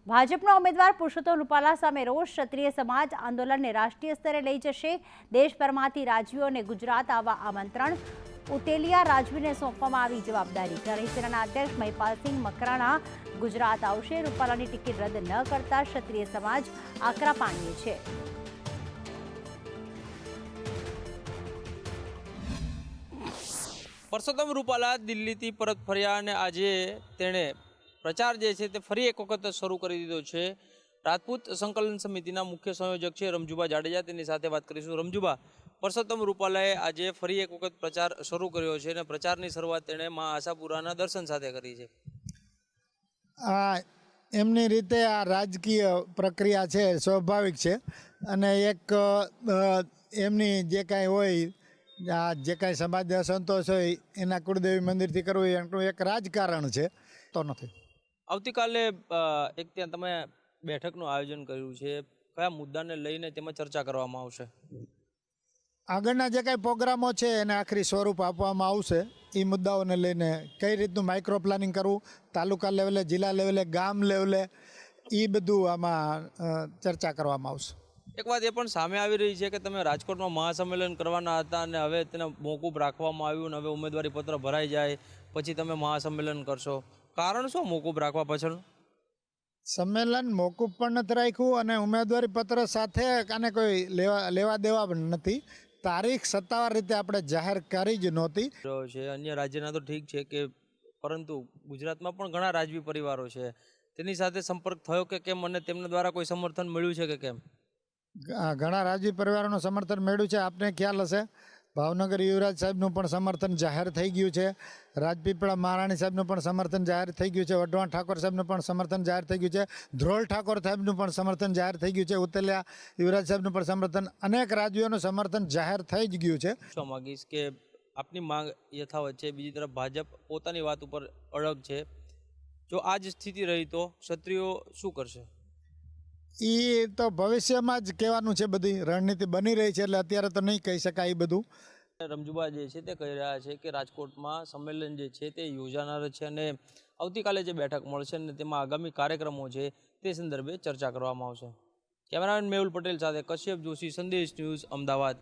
ભાજપના ઉમેદવાર પુરુષોત્તમ રૂપાલા સામે રોષ ક્ષત્રિય સમાજ આંદોલનને રાષ્ટ્રીય સ્તરે લઈ જશે। દેશભરમાંથી રાજવીઓને ગુજરાત આવવા આમંત્રણ। ઉતેલિયા રાજવીને સોંપવામાં આવી જવાબદારી। કરેસેનાના અધ્યક્ષ મહિપાલસિંહ મકરાણા ગુજરાત આવશે। રૂપાલાની ટિકિટ રદ ન કરતા ક્ષત્રિય સમાજ આકરા પાણીએ છે। પરસોત્તમ રૂપાલા દિલ્હીથી પરત ફર્યા અને આજે તેણે પ્રચાર જે છે તે ફરી એક વખત શરૂ કરી દીધો છે। રાજપૂત સંકલન સમિતિના મુખ્ય સંયોજક છે રમજુભા જાડેજા, તેની સાથે વાત કરીશું। રમજુભા, પરસોત્તમ રૂપાલાએ આજે ફરી એક વખત પ્રચાર શરૂ કર્યો છે અને પ્રચારની શરૂઆત તેણે મા આશાપુરાના દર્શન સાથે કરી છે। એમની રીતે આ રાજકીય પ્રક્રિયા છે, સ્વાભાવિક છે અને એક એમની જે કાંઈ હોય જે કાંઈ સમાજને અસંતોષ હોય એના કુળદેવી મંદિરથી કરવું એનું એક રાજકારણ છે તો નથી। આવતીકાલે એક ત્યાં તમે બેઠકનું આયોજન કર્યું છે, કયા મુદ્દાને લઈને તેમાં ચર્ચા કરવામાં આવશે? આગળના જે કાંઈ પ્રોગ્રામો છે એને આખરી સ્વરૂપ આપવામાં આવશે। એ મુદ્દાઓને લઈને કઈ રીતનું માઇક્રો પ્લાનિંગ કરવું, તાલુકા લેવલે, જિલ્લા લેવલે, ગામ લેવલે, એ બધું આમાં ચર્ચા કરવામાં આવશે। એક વાત એ પણ સામે આવી રહી છે કે તમે રાજકોટમાં મહાસંમેલન કરવાના હતા અને હવે તેને મોકૂફ રાખવામાં આવ્યું અને હવે ઉમેદવારી પત્ર ભરાઈ જાય પછી તમે મહાસંમેલન કરશો, કારણ શું મોકૂફ રાખવા પાછળ? સંમેલન મોકૂફ પણ નથી રાખ્યું અને ઉમેદવારી પત્ર સાથે આને કોઈ લેવા દેવા પણ નથી। તારીખ સત્તાવાર રીતે આપણે જાહેર કરી જ નહોતી છે। અન્ય રાજ્યના તો ઠીક છે કે, પરંતુ ગુજરાતમાં પણ ઘણા રાજવી પરિવારો છે, તેની સાથે સંપર્ક થયો કે કેમ અને તેમના દ્વારા કોઈ સમર્થન મળ્યું છે કે કેમ? ઘણા રાજવી પરિવારોનું સમર્થન મળ્યું છે। આપને ખ્યાલ હશે ભાવનગર યુવરાજ સાહેબનું પણ સમર્થન જાહેર થઈ ગયું છે, રાજપીપળા મહારાણી સાહેબનું પણ સમર્થન જાહેર થઈ ગયું છે, વઢવાણ ઠાકોર સાહેબનું પણ સમર્થન જાહેર થઈ ગયું છે, ધ્રોલ ઠાકોર સાહેબનું પણ સમર્થન જાહેર થઈ ગયું છે, ઉતેલિયા યુવરાજ સાહેબનું પણ સમર્થન, અનેક રાજવીઓનું સમર્થન જાહેર થઈ જ ગયું છે। શું માગીશ કે આપની માંગ યથાવત છે, બીજી તરફ ભાજપ પોતાની વાત ઉપર અડગ છે, જો આ જ સ્થિતિ રહી તો ક્ષત્રિયો શું કરશે? એ તો ભવિષ્યમાં જ કહેવાનું છે, બધી રણનીતિ બની રહી છે એટલે અત્યારે તો નહીં કહી શકાય એ બધું। રમજુભા જે છે તે કહી રહ્યા છે કે રાજકોટમાં સંમેલન જે છે તે યોજાનાર છે અને આવતીકાલે જે બેઠક મળશે અને તેમાં આગામી કાર્યક્રમો છે તે સંદર્ભે ચર્ચા કરવામાં આવશે। કેમેરામેન મેહુલ પટેલ સાથે કશ્યપ જોશી, સંદેશ ન્યૂઝ, અમદાવાદ।